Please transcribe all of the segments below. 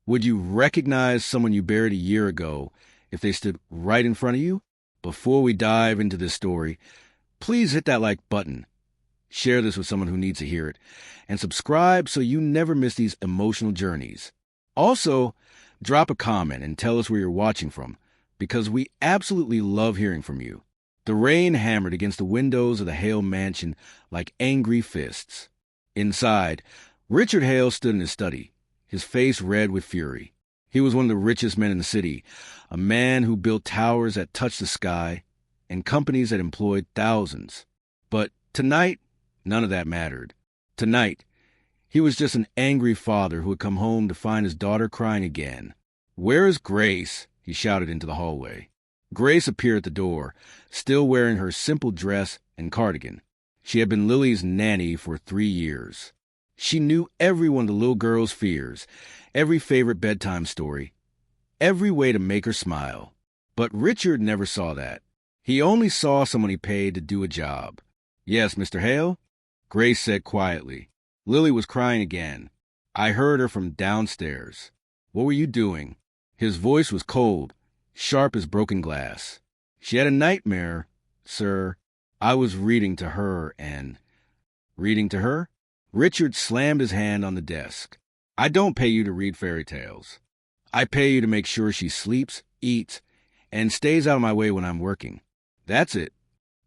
Would you recognize someone you buried a year ago if they stood right in front of you? Before we dive into this story, please hit that like button. Share this with someone who needs to hear it. And subscribe so you never miss these emotional journeys. Also, drop a comment and tell us where you're watching from, because we absolutely love hearing from you. The rain hammered against the windows of the Hale mansion like angry fists. Inside, Richard Hale stood in his study, his face red with fury. He was one of the richest men in the city, a man who built towers that touched the sky and companies that employed thousands. But tonight, none of that mattered. Tonight, he was just an angry father who had come home to find his daughter crying again. "Where is Grace?" he shouted into the hallway. Grace appeared at the door, still wearing her simple dress and cardigan. She had been Lily's nanny for 3 years. She knew every one of the little girl's fears, every favorite bedtime story, every way to make her smile. But Richard never saw that. He only saw someone he paid to do a job. "Yes, Mr. Hale?" Grace said quietly. Lily was crying again. "I heard her from downstairs." "What were you doing?" His voice was cold, sharp as broken glass. "She had a nightmare, sir. I was reading to her and—" "Reading to her?" Richard slammed his hand on the desk. "I don't pay you to read fairy tales. I pay you to make sure she sleeps, eats, and stays out of my way when I'm working. That's it."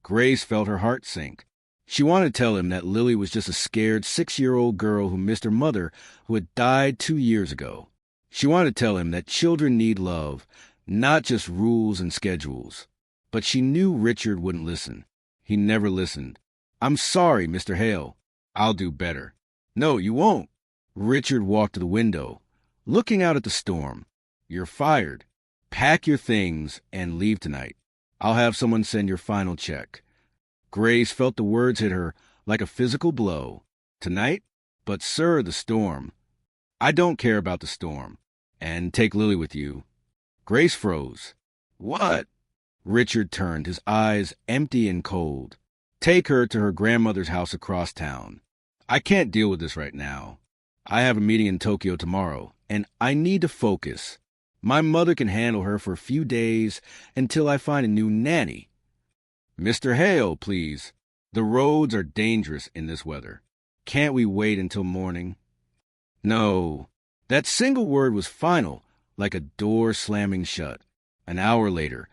Grace felt her heart sink. She wanted to tell him that Lily was just a scared 6-year-old girl who missed her mother, who had died 2 years ago. She wanted to tell him that children need love, not just rules and schedules. But she knew Richard wouldn't listen. He never listened. "I'm sorry, Mr. Hale. I'll do better." "No, you won't." Richard walked to the window, looking out at the storm. "You're fired. Pack your things and leave tonight. I'll have someone send your final check." Grace felt the words hit her like a physical blow. "Tonight? But, sir, the storm." "I don't care about the storm. And take Lily with you." Grace froze. "What?" Richard turned, his eyes empty and cold. "Take her to her grandmother's house across town. I can't deal with this right now. I have a meeting in Tokyo tomorrow, and I need to focus. My mother can handle her for a few days until I find a new nanny." "Mr. Hale, please. The roads are dangerous in this weather. Can't we wait until morning?" "No." That single word was final, like a door slamming shut. An hour later,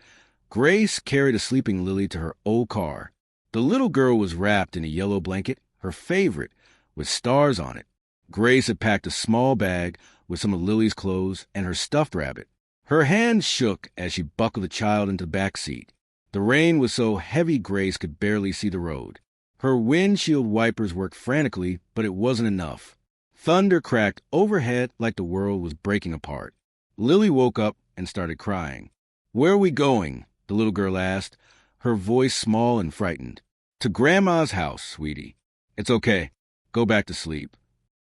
Grace carried a sleeping Lily to her old car. The little girl was wrapped in a yellow blanket, her favorite, with stars on it. Grace had packed a small bag with some of Lily's clothes and her stuffed rabbit. Her hands shook as she buckled the child into the back seat. The rain was so heavy Grace could barely see the road. Her windshield wipers worked frantically, but it wasn't enough. Thunder cracked overhead like the world was breaking apart. Lily woke up and started crying. "Where are we going?" the little girl asked, her voice small and frightened. "To Grandma's house, sweetie." "It's okay. Go back to sleep."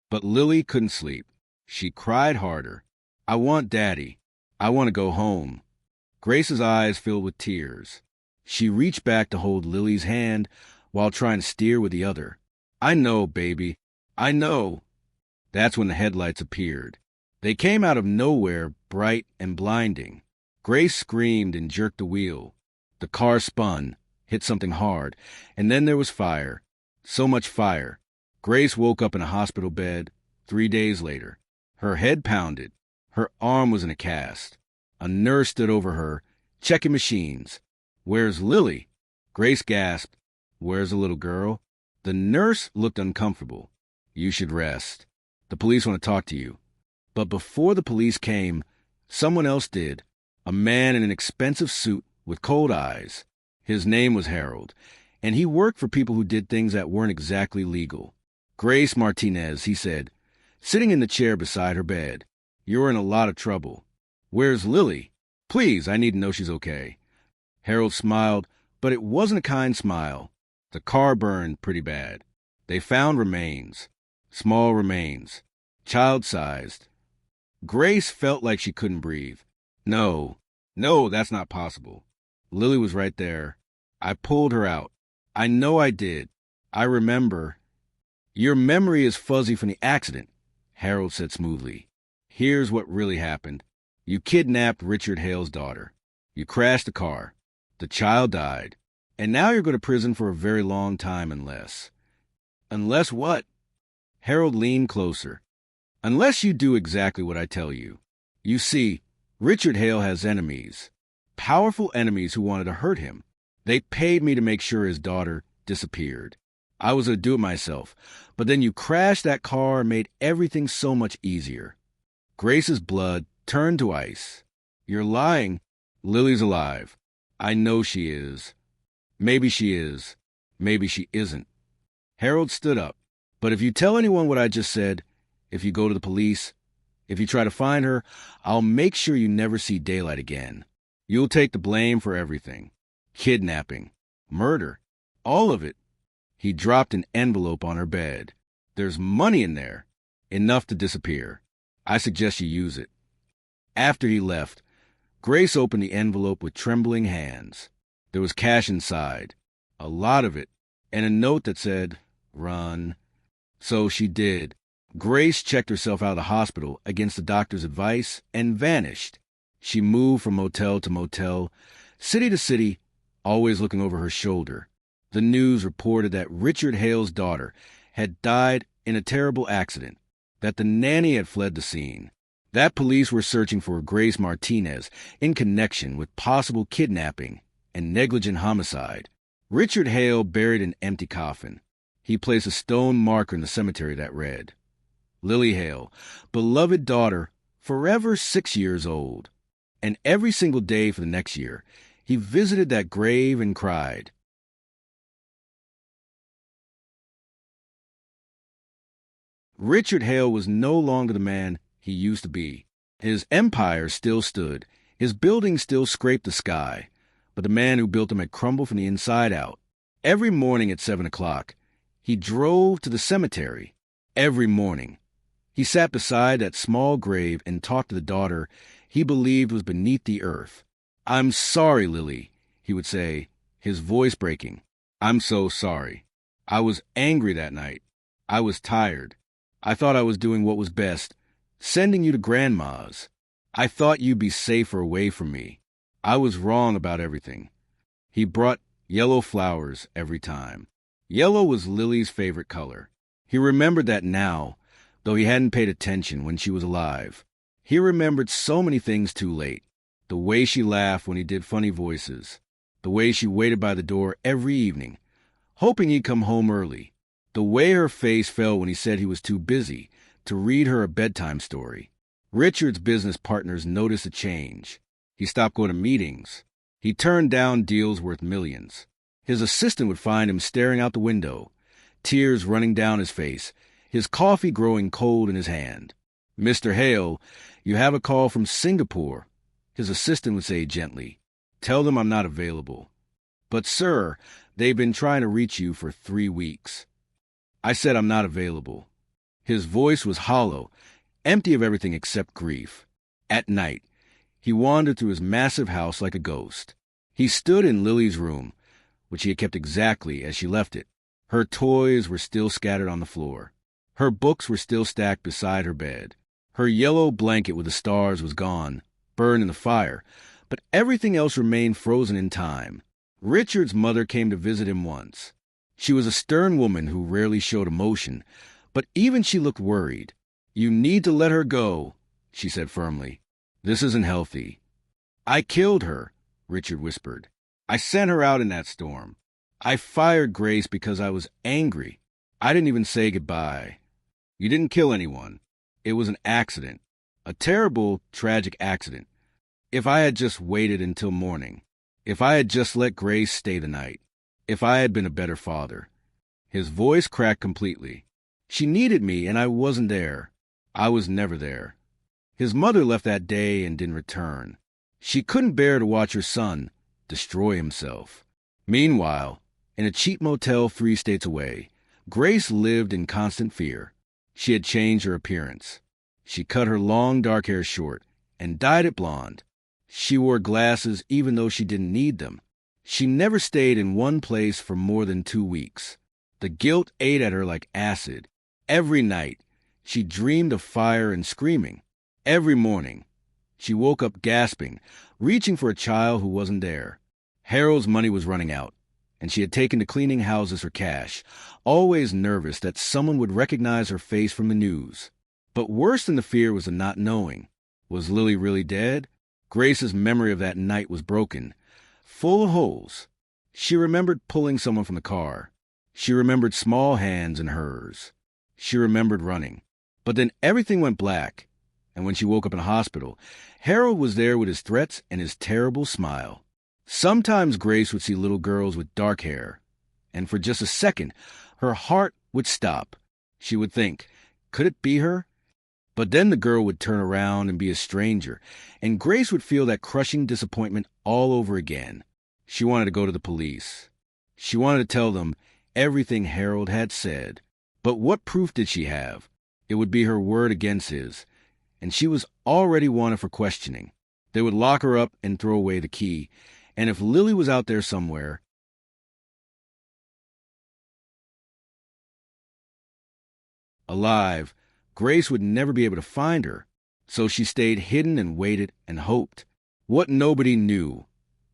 But Lily couldn't sleep. She cried harder. "I want Daddy. I want to go home." Grace's eyes filled with tears. She reached back to hold Lily's hand while trying to steer with the other. "I know, baby. I know." That's when the headlights appeared. They came out of nowhere, bright and blinding. Grace screamed and jerked the wheel. The car spun, hit something hard, and then there was fire. So much fire. Grace woke up in a hospital bed 3 days later. Her head pounded. Her arm was in a cast. A nurse stood over her, checking machines. "Where's Lily?" Grace gasped. "Where's the little girl?" The nurse looked uncomfortable. "You should rest. The police want to talk to you." But before the police came, someone else did. A man in an expensive suit with cold eyes. His name was Harold, and he worked for people who did things that weren't exactly legal. "Grace Martinez," he said, sitting in the chair beside her bed. "You're in a lot of trouble. Where's Lily? Please, I need to know she's okay." Harold smiled, but it wasn't a kind smile. "The car burned pretty bad. They found remains. Small remains. Child-sized." Grace felt like she couldn't breathe. No, that's not possible. Lily was right there. I pulled her out. I know I did. I remember." "Your memory is fuzzy from the accident," Harold said smoothly. Here's what really happened. You kidnapped Richard Hale's daughter. You crashed the car. The child died. And now you're going to prison for a very long time unless... Unless what? Harold leaned closer. Unless you do exactly what I tell you. You see, Richard Hale has enemies. Powerful enemies who wanted to hurt him. They paid me to make sure his daughter disappeared. I was going to do it myself, but then you crashed that car and made everything so much easier. Grace's blood turned to ice. You're lying. Lily's alive. I know she is. Maybe she is. Maybe she isn't. Harold stood up. But if you tell anyone what I just said, if you go to the police, if you try to find her, I'll make sure you never see daylight again. You'll take the blame for everything. Kidnapping. Murder. All of it. He dropped an envelope on her bed. There's money in there. Enough to disappear. I suggest you use it. After he left, Grace opened the envelope with trembling hands. There was cash inside. A lot of it. And a note that said, "Run." So she did. Grace checked herself out of the hospital against the doctor's advice and vanished. She moved from motel to motel, city to city, always looking over her shoulder. The news reported that Richard Hale's daughter had died in a terrible accident, that the nanny had fled the scene, that police were searching for Grace Martinez in connection with possible kidnapping and negligent homicide. Richard Hale buried an empty coffin. He placed a stone marker in the cemetery that read, "Lily Hale, beloved daughter, forever 6 years old." And every single day for the next year, he visited that grave and cried. Richard Hale was no longer the man he used to be. His empire still stood. His buildings still scraped the sky. But the man who built them had crumbled from the inside out. Every morning at 7 o'clock, he drove to the cemetery. Every morning. He sat beside that small grave and talked to the daughter he believed was beneath the earth. "I'm sorry, Lily," he would say, his voice breaking. "I'm so sorry. I was angry that night. I was tired. I thought I was doing what was best, sending you to Grandma's. I thought you'd be safer away from me. I was wrong about everything." He brought yellow flowers every time. Yellow was Lily's favorite color. He remembered that now, though he hadn't paid attention when she was alive. He remembered so many things too late. The way she laughed when he did funny voices. The way she waited by the door every evening, hoping he'd come home early. The way her face fell when he said he was too busy to read her a bedtime story. Richard's business partners noticed a change. He stopped going to meetings. He turned down deals worth millions. His assistant would find him staring out the window, tears running down his face, his coffee growing cold in his hand. "Mr. Hale, you have a call from Singapore," his assistant would say gently. "Tell them I'm not available." "But, sir, they've been trying to reach you for 3 weeks." "I said I'm not available." His voice was hollow, empty of everything except grief. At night, he wandered through his massive house like a ghost. He stood in Lily's room, which he had kept exactly as she left it. Her toys were still scattered on the floor. Her books were still stacked beside her bed. Her yellow blanket with the stars was gone, burned in the fire, but everything else remained frozen in time. Richard's mother came to visit him once. She was a stern woman who rarely showed emotion, but even she looked worried. "You need to let her go," she said firmly. "This isn't healthy." "I killed her," Richard whispered. "I sent her out in that storm. I fired Grace because I was angry. I didn't even say goodbye." "You didn't kill anyone. It was an accident. A terrible, tragic accident. If I had just waited until morning. If I had just let Grace stay the night. If I had been a better father." His voice cracked completely. "She needed me, and I wasn't there. I was never there." His mother left that day and didn't return. She couldn't bear to watch her son destroy himself. Meanwhile, in a cheap motel 3 states away, Grace lived in constant fear. She had changed her appearance. She cut her long dark hair short and dyed it blonde. She wore glasses even though she didn't need them. She never stayed in one place for more than 2 weeks. The guilt ate at her like acid. Every night, she dreamed of fire and screaming. Every morning, she woke up gasping, reaching for a child who wasn't there. Harold's money was running out, and she had taken to cleaning houses for cash, always nervous that someone would recognize her face from the news. But worse than the fear was the not knowing. Was Lily really dead? Grace's memory of that night was broken, full of holes. She remembered pulling someone from the car. She remembered small hands in hers. She remembered running. But then everything went black, and when she woke up in a hospital, Harold was there with his threats and his terrible smile. Sometimes Grace would see little girls with dark hair, and for just a second, her heart would stop. She would think, could it be her? But then the girl would turn around and be a stranger, and Grace would feel that crushing disappointment all over again. She wanted to go to the police. She wanted to tell them everything Harold had said. But what proof did she have? It would be her word against his, and she was already wanted for questioning. They would lock her up and throw away the key, and if Lily was out there somewhere, alive, Grace would never be able to find her. So she stayed hidden and waited and hoped. What nobody knew,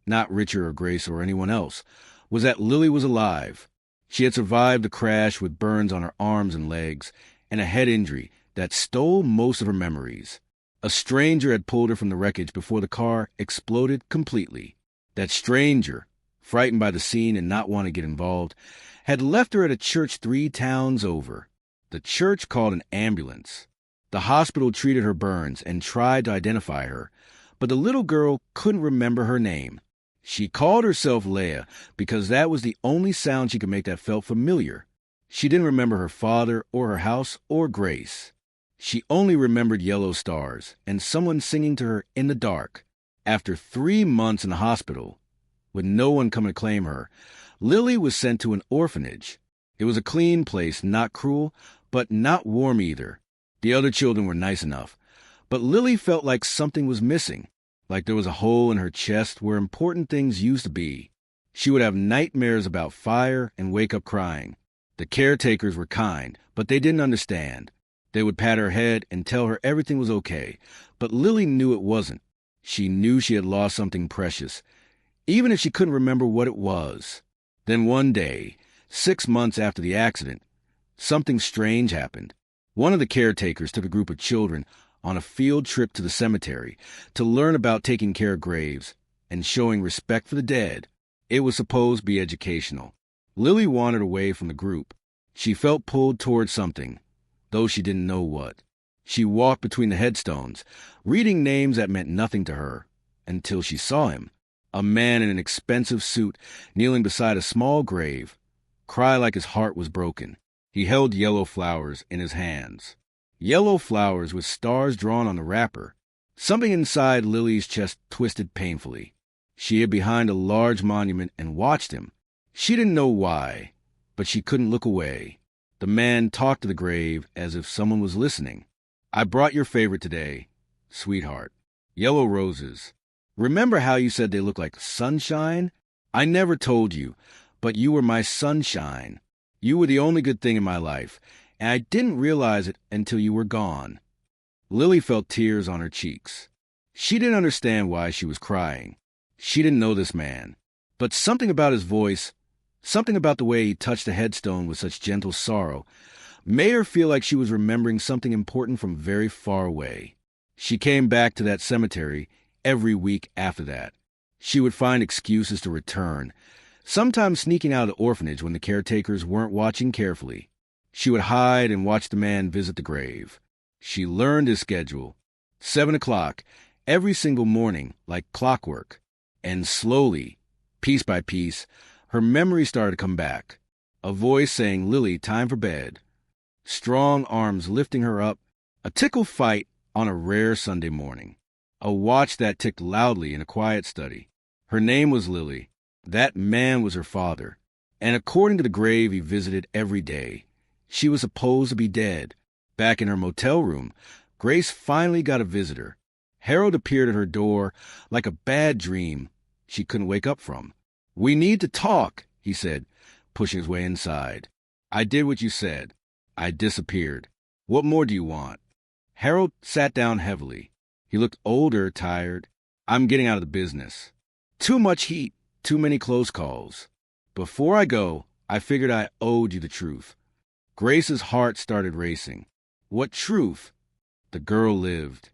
not Richard or Grace or anyone else, was that Lily was alive. She had survived the crash with burns on her arms and legs and a head injury that stole most of her memories. A stranger had pulled her from the wreckage before the car exploded completely. That stranger, frightened by the scene and not wanting to get involved, had left her at a church 3 towns over. The church called an ambulance. The hospital treated her burns and tried to identify her, but the little girl couldn't remember her name. She called herself Leah because that was the only sound she could make that felt familiar. She didn't remember her father or her house or Grace. She only remembered yellow stars and someone singing to her in the dark. After 3 months in the hospital, with no one coming to claim her, Lily was sent to an orphanage. It was a clean place, not cruel, but not warm either. The other children were nice enough, but Lily felt like something was missing, like there was a hole in her chest where important things used to be. She would have nightmares about fire and wake up crying. The caretakers were kind, but they didn't understand. They would pat her head and tell her everything was okay, but Lily knew it wasn't. She knew she had lost something precious, even if she couldn't remember what it was. Then one day, 6 months after the accident, something strange happened. One of the caretakers took a group of children on a field trip to the cemetery to learn about taking care of graves and showing respect for the dead. It was supposed to be educational. Lily wandered away from the group. She felt pulled toward something, though she didn't know what. She walked between the headstones, reading names that meant nothing to her, until she saw him, a man in an expensive suit kneeling beside a small grave, cry like his heart was broken. He held yellow flowers in his hands. Yellow flowers with stars drawn on the wrapper. Something inside Lily's chest twisted painfully. She hid behind a large monument and watched him. She didn't know why, but she couldn't look away. The man talked to the grave as if someone was listening. I brought your favorite today, sweetheart. Yellow roses. Remember how you said they look like sunshine? I never told you, but you were my sunshine. You were the only good thing in my life, and I didn't realize it until you were gone. Lily felt tears on her cheeks. She didn't understand why she was crying. She didn't know this man. But something about his voice, something about the way he touched the headstone with such gentle sorrow, made her feel like she was remembering something important from very far away. She came back to that cemetery every week after that. She would find excuses to return, sometimes sneaking out of the orphanage when the caretakers weren't watching carefully. She would hide and watch the man visit the grave. She learned his schedule. 7 o'clock, every single morning, like clockwork. And slowly, piece by piece, her memory started to come back. A voice saying, "Lily, time for bed." Strong arms lifting her up. A tickle fight on a rare Sunday morning. A watch that ticked loudly in a quiet study. Her name was Lily. That man was her father. And according to the grave he visited every day, she was supposed to be dead. Back in her motel room, Grace finally got a visitor. Harold appeared at her door like a bad dream she couldn't wake up from. "We need to talk," he said, pushing his way inside. "I did what you said. I disappeared. What more do you want?" Harold sat down heavily. He looked older, tired. I'm getting out of the business. Too much heat, too many close calls. Before I go, I figured I owed you the truth. Grace's heart started racing. What truth? The girl lived.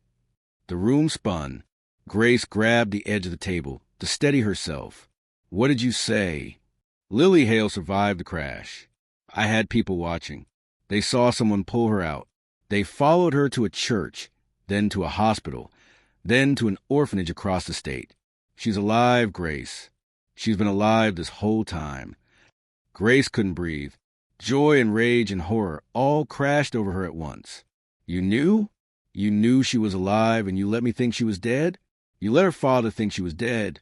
The room spun. Grace grabbed the edge of the table to steady herself. What did you say? Lily Hale survived the crash. I had people watching. They saw someone pull her out. They followed her to a church, then to a hospital, then to an orphanage across the state. She's alive, Grace. She's been alive this whole time. Grace couldn't breathe. Joy and rage and horror all crashed over her at once. You knew? You knew she was alive and you let me think she was dead? You let her father think she was dead.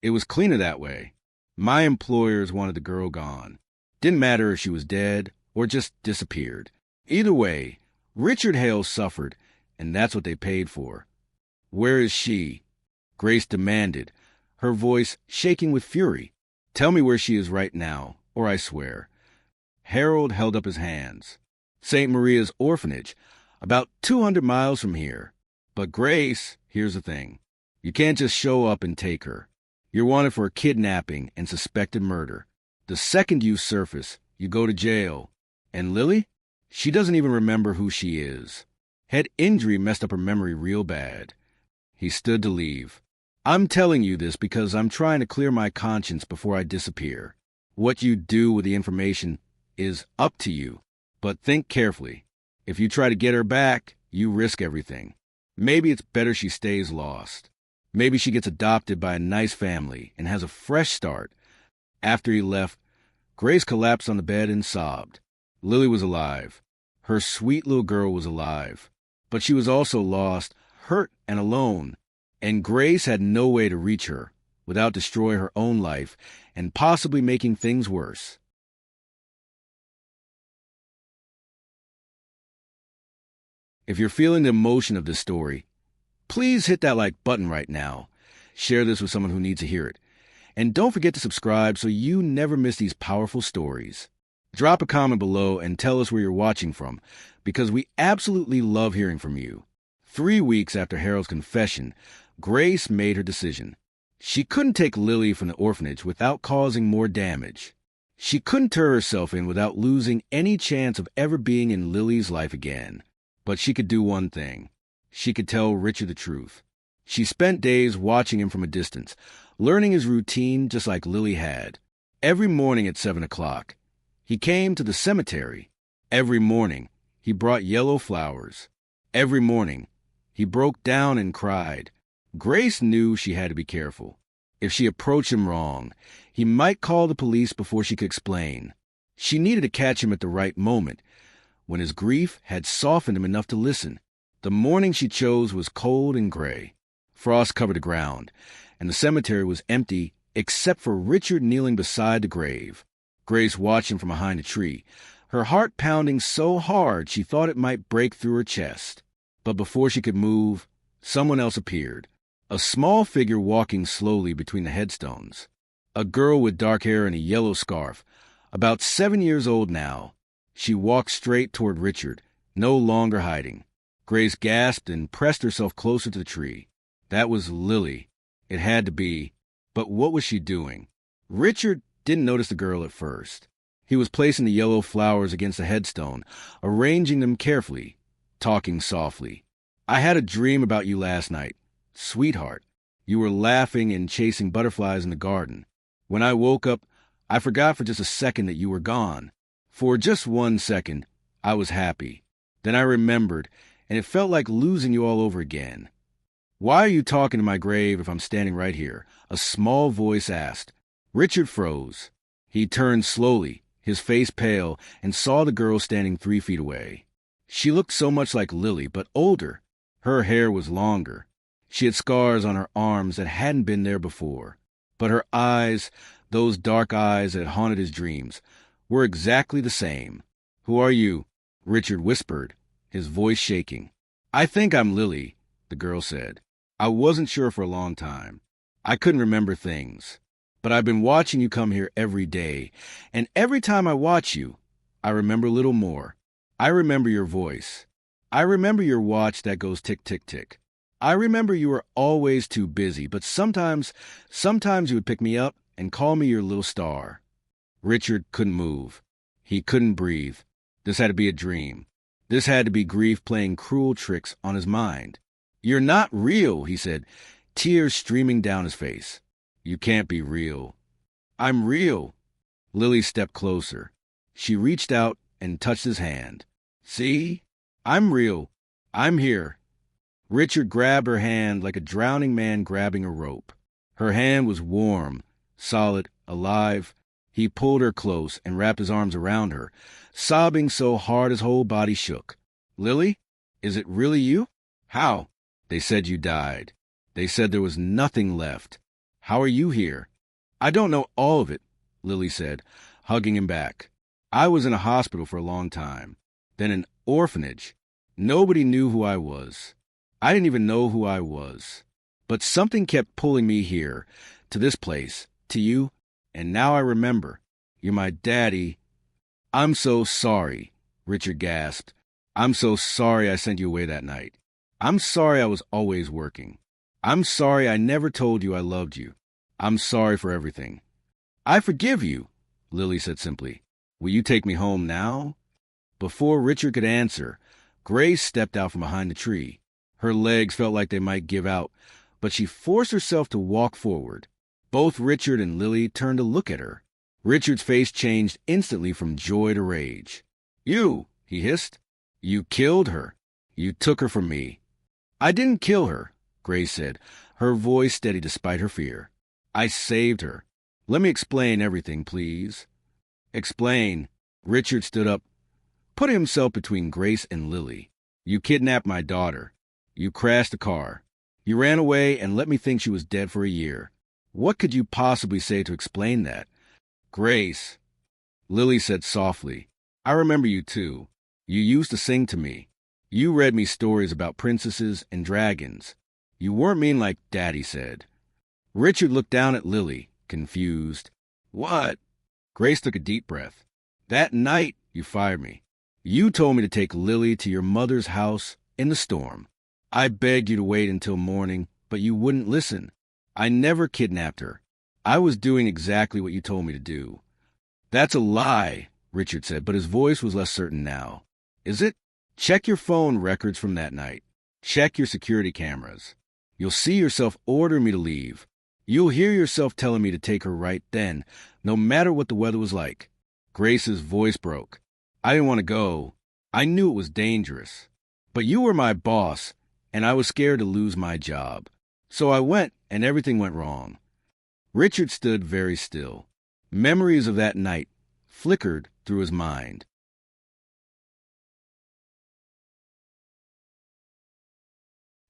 It was cleaner that way. My employers wanted the girl gone. Didn't matter if she was dead or just disappeared. Either way, Richard Hale suffered, and that's what they paid for. Where is she? Grace demanded, her voice shaking with fury. Tell me where she is right now, or I swear. Harold held up his hands. St. Maria's orphanage, about 200 miles from here. But Grace, here's the thing. You can't just show up and take her. You're wanted for kidnapping and suspected murder. The second you surface, you go to jail. And Lily? She doesn't even remember who she is. Head injury messed up her memory real bad. He stood to leave. I'm telling you this because I'm trying to clear my conscience before I disappear. What you do with the information is up to you. But think carefully. If you try to get her back, you risk everything. Maybe it's better she stays lost. Maybe she gets adopted by a nice family and has a fresh start. After he left, Grace collapsed on the bed and sobbed. Lily was alive. Her sweet little girl was alive. But she was also lost, hurt, and alone. And Grace had no way to reach her without destroying her own life and possibly making things worse. If you're feeling the emotion of this story, please hit that like button right now. Share this with someone who needs to hear it. And don't forget to subscribe so you never miss these powerful stories. Drop a comment below and tell us where you're watching from, because we absolutely love hearing from you. 3 weeks after Harold's confession, Grace made her decision. She couldn't take Lily from the orphanage without causing more damage. She couldn't turn herself in without losing any chance of ever being in Lily's life again. But she could do one thing. She could tell Richard the truth. She spent days watching him from a distance, learning his routine just like Lily had. Every morning at 7 o'clock, he came to the cemetery. Every morning, he brought yellow flowers. Every morning, he broke down and cried. Grace knew she had to be careful. If she approached him wrong, he might call the police before she could explain. She needed to catch him at the right moment, when his grief had softened him enough to listen. The morning she chose was cold and gray. Frost covered the ground, and the cemetery was empty except for Richard kneeling beside the grave. Grace watched him from behind a tree, her heart pounding so hard she thought it might break through her chest. But before she could move, someone else appeared, a small figure walking slowly between the headstones. A girl with dark hair and a yellow scarf, about 7 years old now. She walked straight toward Richard, no longer hiding. Grace gasped and pressed herself closer to the tree. That was Lily. It had to be. But what was she doing? Richard didn't notice the girl at first. He was placing the yellow flowers against the headstone, arranging them carefully, talking softly. I had a dream about you last night. Sweetheart, you were laughing and chasing butterflies in the garden. When I woke up, I forgot for just a second that you were gone. For just 1 second, I was happy. Then I remembered, and it felt like losing you all over again. Why are you talking to my grave if I'm standing right here? A small voice asked. Richard froze. He turned slowly, his face pale, and saw the girl standing 3 feet away. She looked so much like Lily, but older. Her hair was longer. She had scars on her arms that hadn't been there before. But her eyes, those dark eyes that haunted his dreams, were exactly the same. Who are you? Richard whispered, his voice shaking. I think I'm Lily, the girl said. I wasn't sure for a long time. I couldn't remember things. But I've been watching you come here every day, and every time I watch you, I remember a little more. I remember your voice. I remember your watch that goes tick, tick, tick. I remember you were always too busy, but sometimes you would pick me up and call me your little star. Richard couldn't move. He couldn't breathe. This had to be a dream. This had to be grief playing cruel tricks on his mind. You're not real, he said, tears streaming down his face. You can't be real. I'm real. Lily stepped closer. She reached out and touched his hand. See? I'm real. I'm here. Richard grabbed her hand like a drowning man grabbing a rope. Her hand was warm, solid, alive. He pulled her close and wrapped his arms around her, sobbing so hard his whole body shook. Lily, is it really you? How? They said you died. They said there was nothing left. How are you here? I don't know all of it, Lily said, hugging him back. I was in a hospital for a long time, then an orphanage. Nobody knew who I was. I didn't even know who I was. But something kept pulling me here, to this place, to you, and now I remember. You're my daddy. I'm so sorry, Richard gasped. I'm so sorry I sent you away that night. I'm sorry I was always working. I'm sorry I never told you I loved you. I'm sorry for everything. I forgive you, Lily said simply. Will you take me home now? Before Richard could answer, Grace stepped out from behind the tree. Her legs felt like they might give out, but she forced herself to walk forward. Both Richard and Lily turned to look at her. Richard's face changed instantly from joy to rage. You, he hissed. You killed her. You took her from me. I didn't kill her, Grace said, her voice steady despite her fear. I saved her. Let me explain everything, please. Explain. Richard stood up, putting himself between Grace and Lily. You kidnapped my daughter. You crashed the car. You ran away and let me think she was dead for a year. What could you possibly say to explain that? Grace, Lily said softly, I remember you too. You used to sing to me. You read me stories about princesses and dragons. You weren't mean like Daddy said. Richard looked down at Lily, confused. What? Grace took a deep breath. That night, you fired me. You told me to take Lily to your mother's house in the storm. I begged you to wait until morning, but you wouldn't listen. I never kidnapped her. I was doing exactly what you told me to do. That's a lie, Richard said, but his voice was less certain now. Is it? Check your phone records from that night. Check your security cameras. You'll see yourself order me to leave. You'll hear yourself telling me to take her right then, no matter what the weather was like. Grace's voice broke. I didn't want to go. I knew it was dangerous. But you were my boss, and I was scared to lose my job. So I went, and everything went wrong. Richard stood very still. Memories of that night flickered through his mind.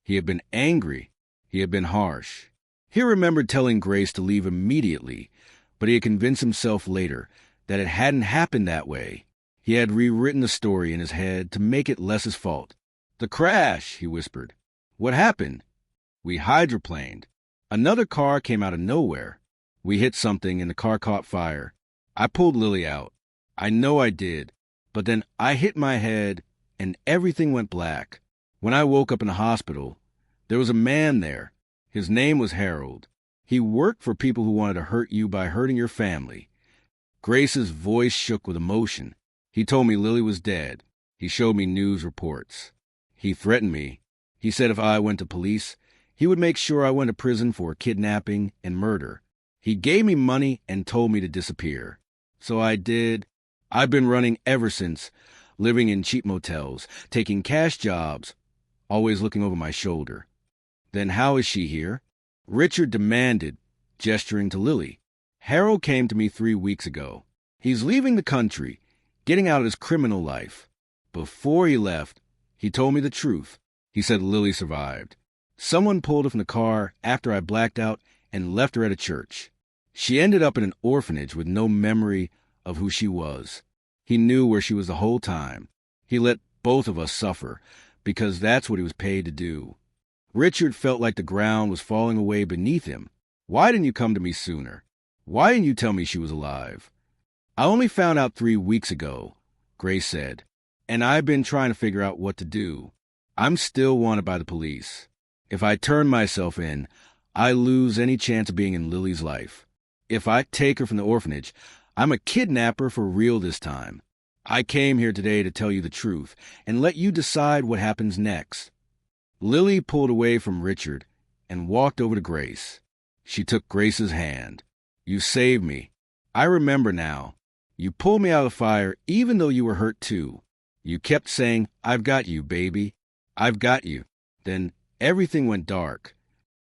He had been angry. He had been harsh. He remembered telling Grace to leave immediately, but he had convinced himself later that it hadn't happened that way. He had rewritten the story in his head to make it less his fault. The crash, he whispered. What happened? We hydroplaned. Another car came out of nowhere. We hit something and the car caught fire. I pulled Lily out. I know I did. But then I hit my head and everything went black. When I woke up in the hospital, there was a man there. His name was Harold. He worked for people who wanted to hurt you by hurting your family. Grace's voice shook with emotion. He told me Lily was dead. He showed me news reports. He threatened me. He said if I went to police, he would make sure I went to prison for kidnapping and murder. He gave me money and told me to disappear. So I did. I've been running ever since, living in cheap motels, taking cash jobs, always looking over my shoulder. Then how is she here? Richard demanded, gesturing to Lily. Harold came to me 3 weeks ago. He's leaving the country, getting out of his criminal life. Before he left, he told me the truth. He said Lily survived. Someone pulled her from the car after I blacked out and left her at a church. She ended up in an orphanage with no memory of who she was. He knew where she was the whole time. He let both of us suffer, because that's what he was paid to do. Richard felt like the ground was falling away beneath him. Why didn't you come to me sooner? Why didn't you tell me she was alive? I only found out 3 weeks ago, Grace said. and I've been trying to figure out what to do. I'm still wanted by the police. If I turn myself in, I lose any chance of being in Lily's life. If I take her from the orphanage, I'm a kidnapper for real this time. I came here today to tell you the truth and let you decide what happens next." Lily pulled away from Richard and walked over to Grace. She took Grace's hand. "You saved me. I remember now. You pulled me out of the fire even though you were hurt too. You kept saying, 'I've got you, baby. I've got you.' Then everything went dark."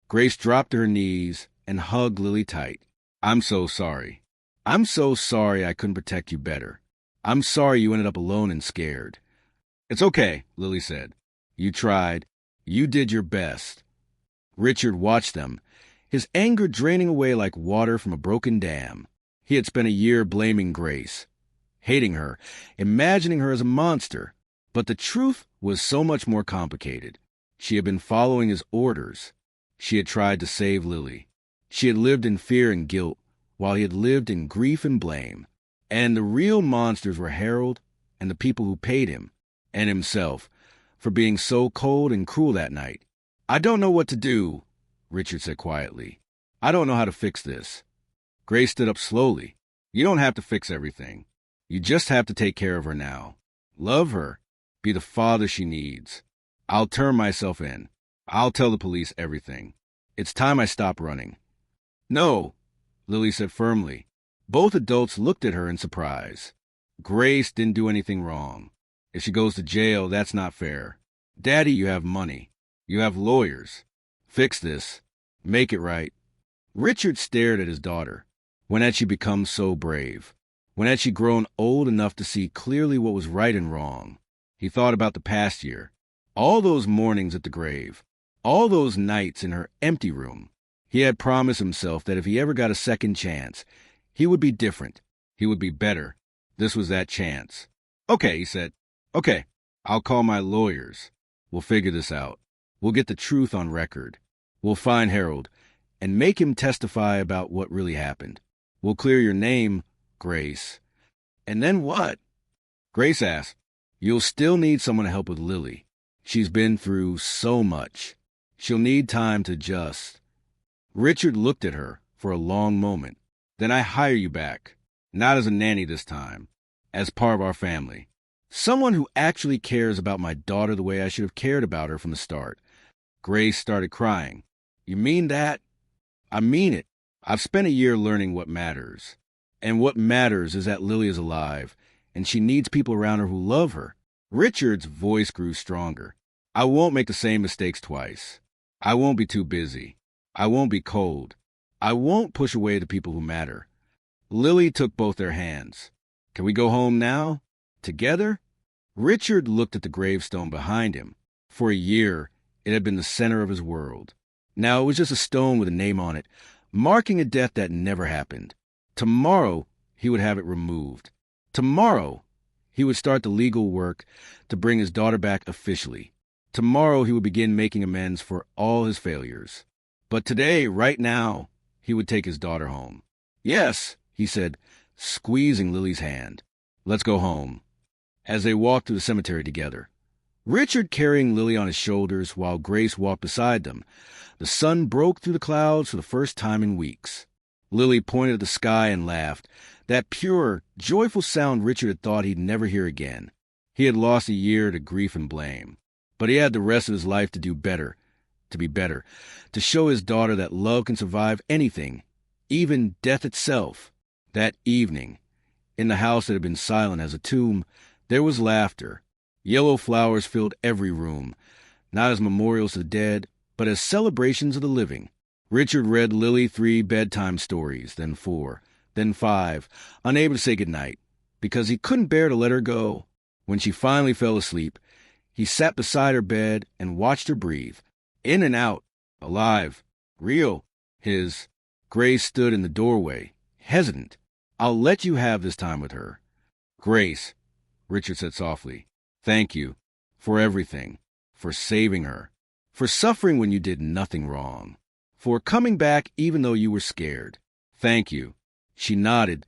Grace dropped to her knees and hugged Lily tight. "I'm so sorry. I'm so sorry I couldn't protect you better. I'm sorry you ended up alone and scared." "It's okay," Lily said. "You tried. You did your best." Richard watched them, his anger draining away like water from a broken dam. He had spent a year blaming Grace, hating her, imagining her as a monster. But the truth was so much more complicated. She had been following his orders. She had tried to save Lily. She had lived in fear and guilt, while he had lived in grief and blame. And the real monsters were Harold and the people who paid him, and himself, for being so cold and cruel that night. "I don't know what to do," Richard said quietly. "I don't know how to fix this." Grace stood up slowly. "You don't have to fix everything. You just have to take care of her now. Love her. Be the father she needs. I'll turn myself in. I'll tell the police everything. It's time I stop running." "No," Lily said firmly. Both adults looked at her in surprise. "Grace didn't do anything wrong. If she goes to jail, that's not fair. Daddy, you have money. You have lawyers. Fix this. Make it right." Richard stared at his daughter. When had she become so brave? When had she grown old enough to see clearly what was right and wrong? He thought about the past year. All those mornings at the grave. All those nights in her empty room. He had promised himself that if he ever got a second chance, he would be different. He would be better. This was that chance. "Okay," he said. "Okay, I'll call my lawyers. We'll figure this out. We'll get the truth on record. We'll find Harold and make him testify about what really happened. We'll clear your name, Grace." "And then what?" Grace asked. "You'll still need someone to help with Lily. She's been through so much. She'll need time to adjust." Richard looked at her for a long moment. "Then I hire you back. Not as a nanny this time. As part of our family. Someone who actually cares about my daughter the way I should have cared about her from the start." Grace started crying. "You mean that?" "I mean it. I've spent a year learning what matters. And what matters is that Lily is alive, and she needs people around her who love her." Richard's voice grew stronger. "I won't make the same mistakes twice. I won't be too busy. I won't be cold. I won't push away the people who matter." Lily took both their hands. "Can we go home now? Together?" Richard looked at the gravestone behind him. For a year, it had been the center of his world. Now it was just a stone with a name on it, marking a death that never happened. Tomorrow, he would have it removed. Tomorrow, he would start the legal work to bring his daughter back officially. Tomorrow, he would begin making amends for all his failures. But today, right now, he would take his daughter home. "Yes," he said, squeezing Lily's hand. "Let's go home." As they walked to the cemetery together, Richard carrying Lily on his shoulders while Grace walked beside them, the sun broke through the clouds for the first time in weeks. Lily pointed at the sky and laughed, that pure, joyful sound Richard had thought he'd never hear again. He had lost a year to grief and blame, but he had the rest of his life to do better, to be better, to show his daughter that love can survive anything, even death itself. That evening, in the house that had been silent as a tomb, there was laughter. Yellow flowers filled every room, not as memorials to the dead, but as celebrations of the living. Richard read Lily 3 bedtime stories, then 4, then 5, unable to say goodnight, because he couldn't bear to let her go. When she finally fell asleep, he sat beside her bed and watched her breathe, in and out, alive, real. Grace stood in the doorway, hesitant. "I'll let you have this time with her." "Grace," Richard said softly, "thank you for everything, for saving her, for suffering when you did nothing wrong, for coming back even though you were scared. Thank you." She nodded,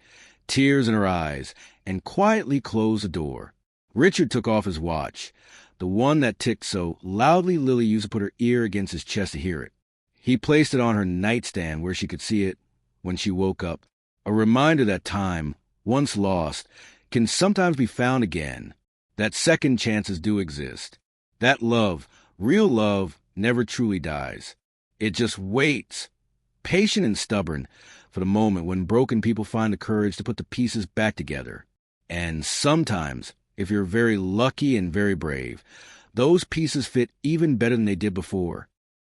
tears in her eyes, and quietly closed the door. Richard took off his watch, the one that ticked so loudly Lily used to put her ear against his chest to hear it. He placed it on her nightstand where she could see it when she woke up, a reminder that time, once lost, can sometimes be found again, that second chances do exist, that love, real love, never truly dies. It just waits, patient and stubborn, for the moment when broken people find the courage to put the pieces back together. And sometimes, if you're very lucky and very brave, those pieces fit even better than they did before.